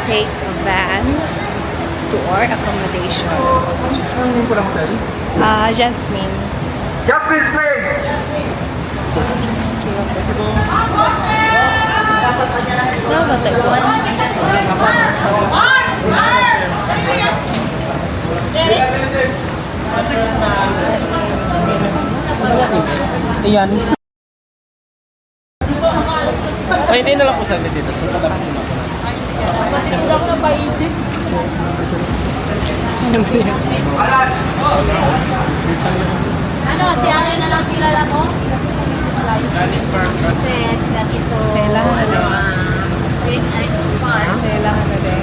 take a van to our accommodation. Ano yung pulang hotel? Jasmine. Jasmine's Place! Dapat ito. Iyan. Ay, hindi na lang po sabi dito. So, kadapos yung ako. Wala ko nang paisip. Ano, si Alay na lang kilala mo? Sela ano? Sela ano din.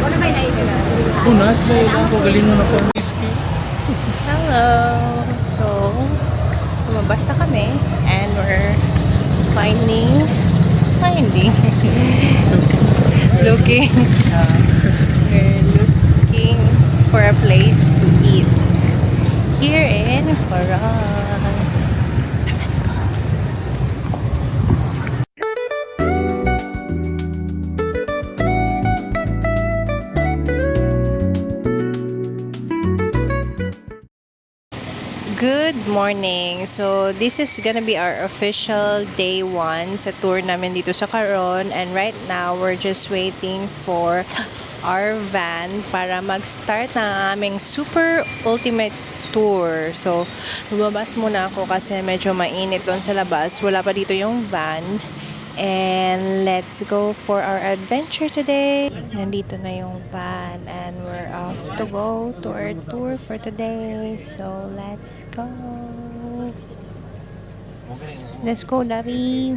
Unas, dahil lang po. Galing mo na po. Hello! So, lumabas na kami and we're finding looking we're looking for a place to eat here in Coron. Let's go! Good morning! So, this is gonna be our official day 1 sa tour namin dito sa Coron. And right now, we're just waiting for our van para mag-start na aming super ultimate tour. So, lumabas muna ako kasi medyo mainit doon sa labas. Wala pa dito yung van. And let's go for our adventure today. Nandito na yung van and we're off to go to our tour for today. So let's go. Let's go, Dari.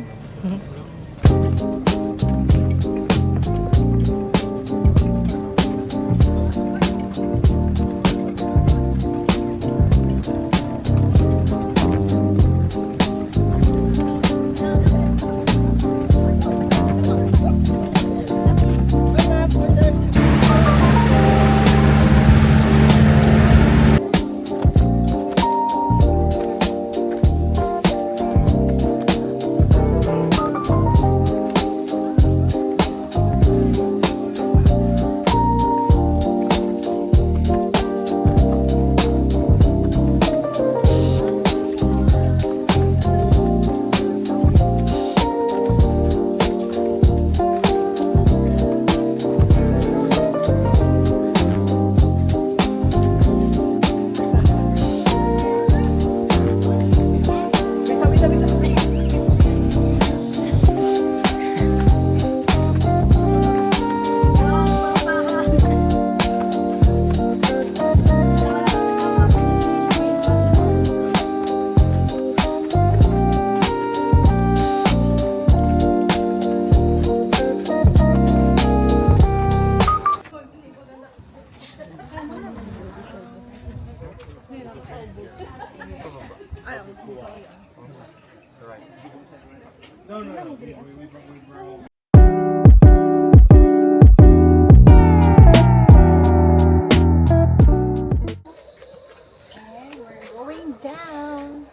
And we're going down.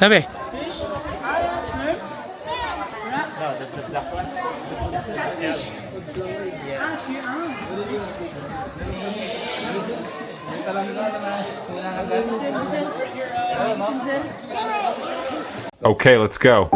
Sabi? Okay, let's go.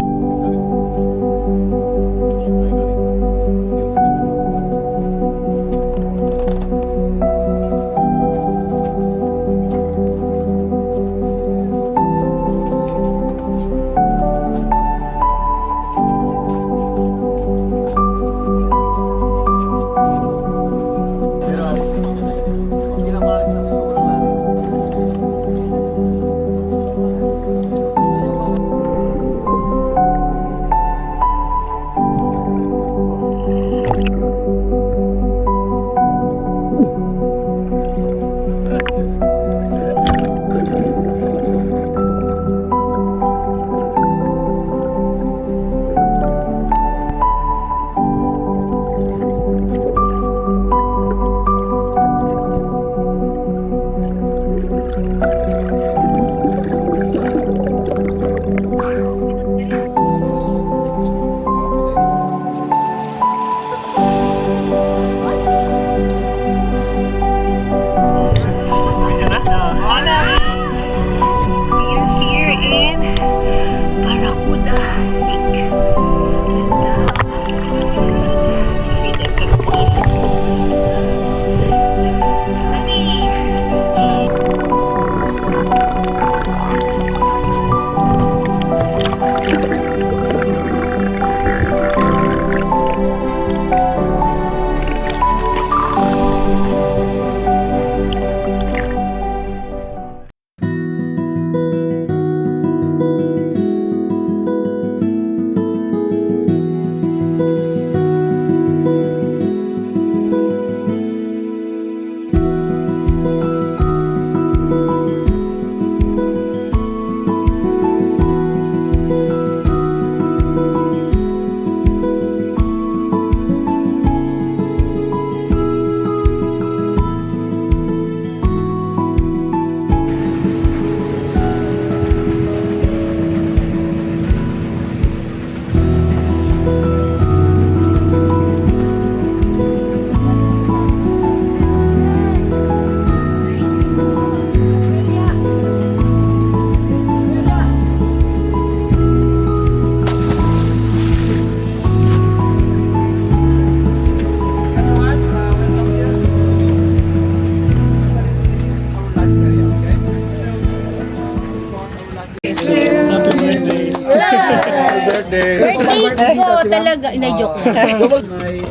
birthday. Birthday ko talaga. Ina-joke lang. May,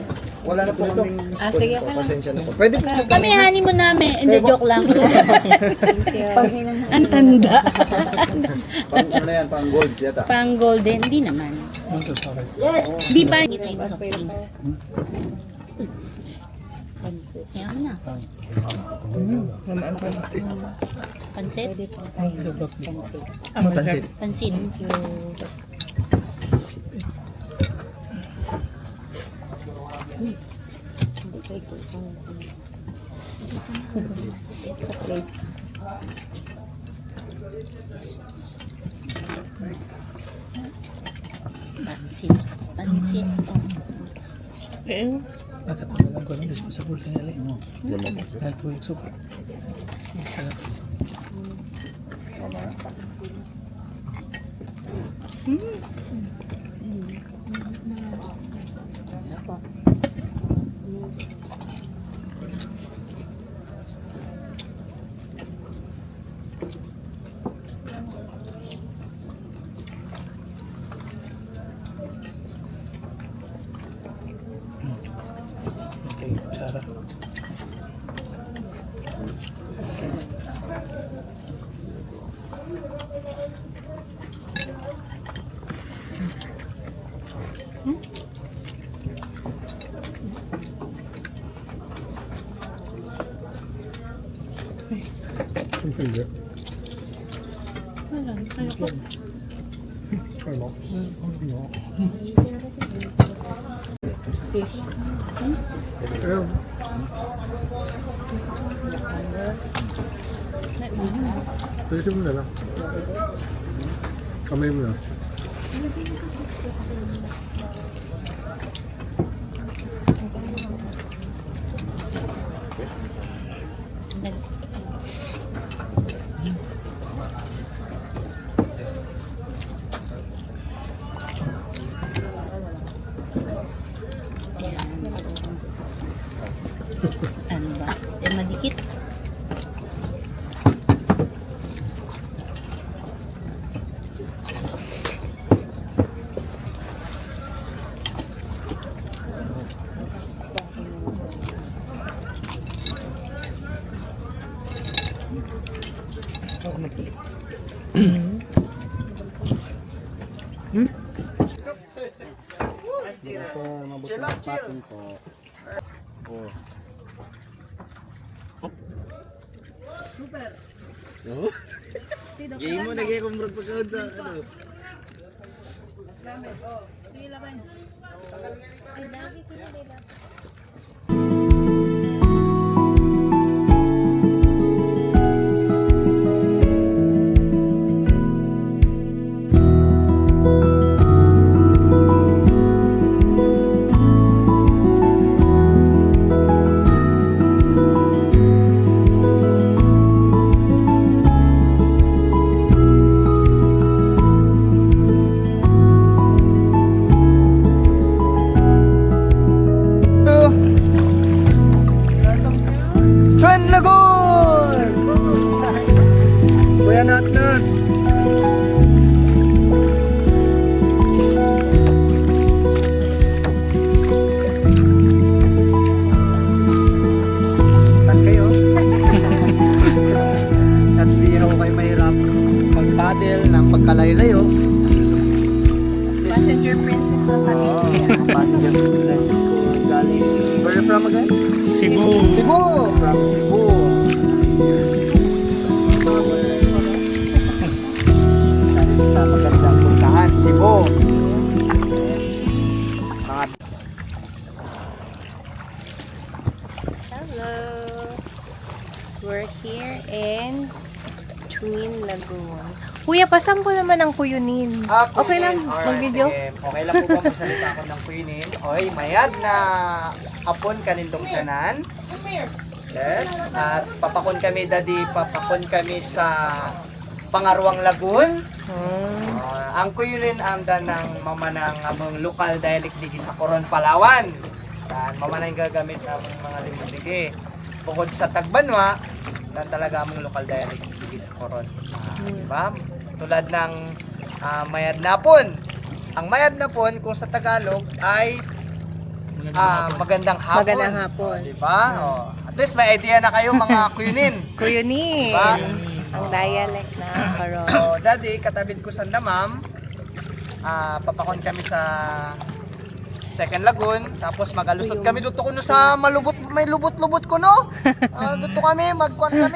wala na po kaming spoon sige, po. Pasensya na po. Pwede po. Kami honeymoon namin. Ina-joke lang. Ang tanda. Pang ano yan, pang gold yata. Pang golden. Hindi naman. Di ba? Ito yung soft drinks. Kaya mo na. Pansit? Pansit. Pansit. Pansit. Nakatalagang ko lang, disposable ka nila. Nagtuwing super. Sarap. Okay, sarap. Tuloy mo na lang. Kamay mo na. Ano ba? Madikit. Game mo, nag-i-kumrog pagkaon sa ano. Chuan Lagoon! Kuya Nat Nat! Tan kayo? At di ako kayo mahirap pag-paddle ng pagkalaylayo. Passenger princess na kami. Passenger princess ko galing. Where you from again? Cebu! Cebu! From Cebu. Galing sa magandang puntahan, Cebu. Mga Hello. We're here in Twin Lagoon. Kuya, pasampo naman ang kuyunin. Okay lang mag-video? Okay lang po ba magsalita ako ng kuinin? Oy, mayad na hapon kanindong tanan. Yes, at papakon kami papakon kami sa Pangarwang Lagoon. Ang kuyunin ang ng mamanang among local dialect digi sa Coron, Palawan. Dan mamanang gagamit among mga limudigi. Bukod sa Tagbanwa, dan talaga among local dialect digi sa Coron. Diba? Tulad ng mayad napon. Ang mayad na pon kung sa Tagalog ay magandang hapon. Magandang hapon. Di ba? At least may idea na kayo mga kuyunin. Kuyunin. Diba? Ang dialect na karon. So, daddy, katabid ko sa Damam. Papakon kami sa Second Lagoon. Tapos magalusot kami dito kuno sa malubot, may lubot-lubot kuno. Dito kami, maglusot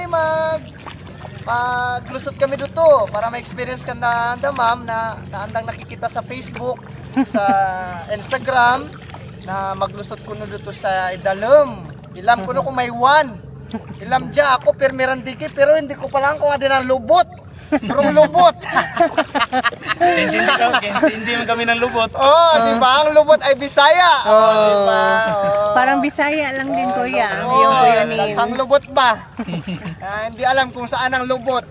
kami dito para ma-experience ka na Damam na andang nakikita sa Facebook, sa Instagram, na maglusot kuno dito sa Idalum. Ilam kuno kung may one. Ilam dya ako, pero meron diki, pero hindi ko pa lang kung ano ng lubot. Pero lubot. Hindi man kami ng lubot. Di ba? Ang lubot ay Bisaya. Di ba? Parang Bisaya lang din kuya. Oo, Yung kuyunin. ang lubot ba? Hindi alam kung saan ang lubot.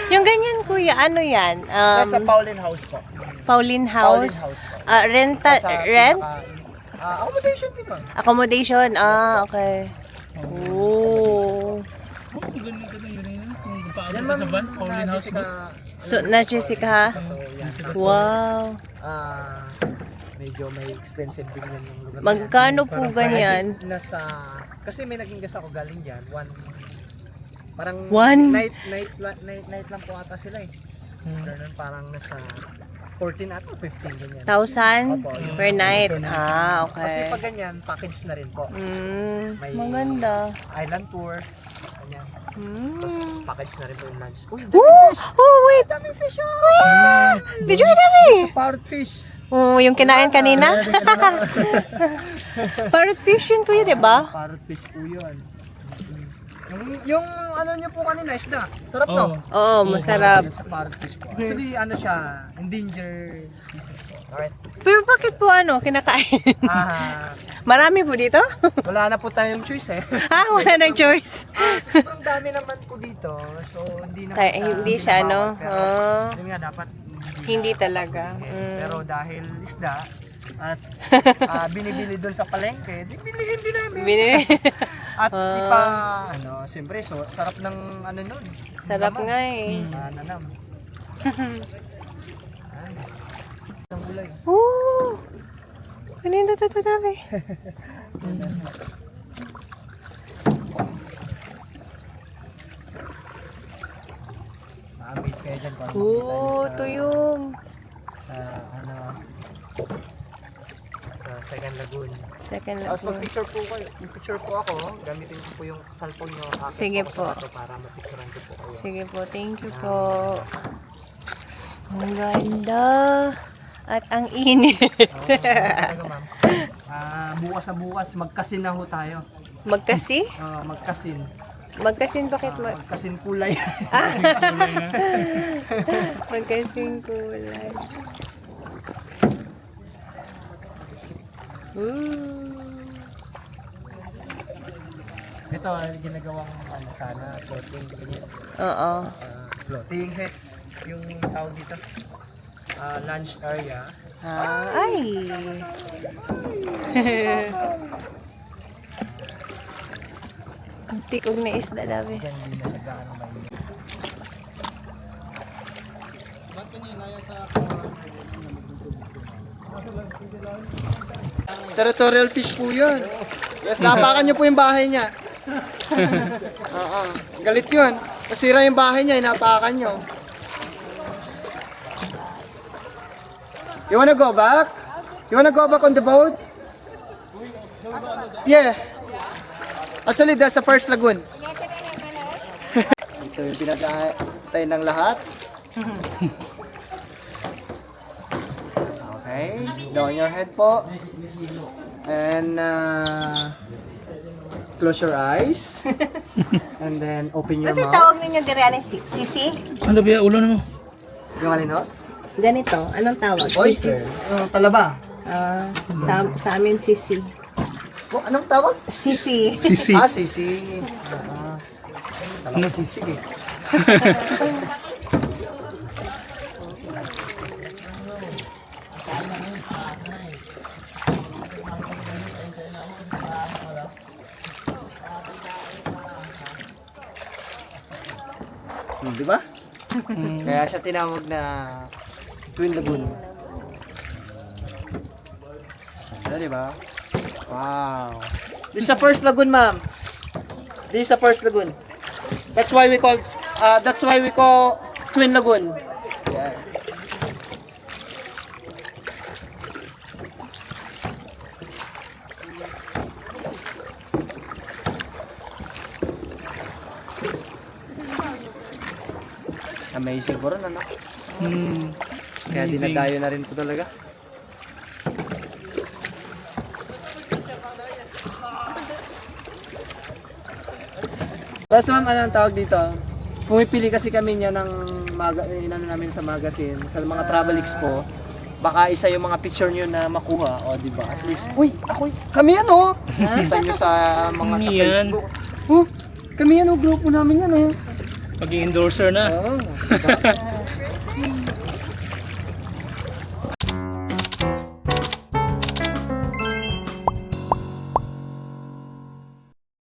Yung ganyan kuya, ano yan? Nasa Pauline House po. Pauline Pauline House? House po. Rent? Accommodation di ba? Accommodation? Okay. Oh. Yan Sa van, Pauline House ba? So, na Jessica ha? So, yan. Wow. Medyo may expensive din yan yung lugar. Magkano po ganyan? Kasi may naging gas ako galing dyan. Parang One? night lang po ata sila eh. Ganun, parang nasa 14 at 15 ganyan. 1,000 Opo, yung per night? Kasi Okay. pag ganyan, package na rin po. May Maganda. Island tour, ganyan. Tapos package na rin po yung lunch. Uy, Oh, wait! dami fish oh! Kuya! Video dami! Parrot fish. Oh, yung kinain kanina? Parrot fish yun kuya, di ba? Parrot fish po yun. Yung ano niyo po kanina, isda. Sarap no? Oo, masarap. Sa parrot fish po. Actually, ano siya, endangered species po. Alright. Pero bakit po kinakain? Ah, Marami po dito? wala na po tayong choice eh. Wala nang choice. Sobrang dami naman po dito. So, hindi na Kaya hindi siya, no? Pero, yun nga, dapat Hindi talaga. Pero dahil isda at binibili doon sa palengke, bibilihin din namin. At siyempre, sarap ng ano nun. Sarap Naman. nga eh. Nanam. Ang gulay. Oo! Kanina ito dami. Base kayo dyan. Oo, tuyong. Sa Second Lagoon. Second Tapos level. mag-picture po kayo. Mag-picture po ako. Gamitin ko po yung cellphone nyo. Sige po. Para mapicturean ko po kayo. Sige po, thank you po. Ang ganda. At ang init. Talaga, ma'am. Bukas na bukas, magkasin na ho tayo. Magkasi? Magkasin. Magkasin bakit Magkasin kulay. magkasing kulay. Ito, ginagawang sana, floating. Oo. Floating heads. Yung tawag dito. Lunch area. Ay! Ang tikog na isda dami. Diyan din na siya gaano mainit. Territorial fish po yun. Yes, napakan niyo po yung bahay niya. Galit yun. Nasira yung bahay niya, inapakan niyo. You wanna go back? You wanna go back on the boat? Yeah. Actually, that's the first lagoon. Ito yung pinatay ng lahat. Okay. Down your head po. And close your eyes. And then open your Kasi mouth. tawag ninyo dire ano sisi? Ano ba ulo na mo? Yung alin ho? Ganito, anong tawag? Oyster. Talaba. Sa amin sisi. Oh, anong tawag? Sisi. Sisi. Sisi. Talaba sisi eh. Di ba? Kaya siya tinawag na Twin Lagoon. di ba? Wow. This is the first lagoon, ma'am. This is the first lagoon. That's why we call Twin Lagoon. Yeah. Amazing ko rin, ano? Kaya Amazing. dinadayo na rin po talaga. Tapos ma'am, ano ang tawag dito? Pumipili kasi kami niya ng inano namin sa magazine, sa mga travel expo. Baka isa yung mga picture niyo na makuha, o di ba? At least, uy, kami yan oh. Kita niyo sa mga sa Kami yan. Facebook. Oh, kami yan oh, grupo namin yan oh. Pag-endorser na. Oo, diba?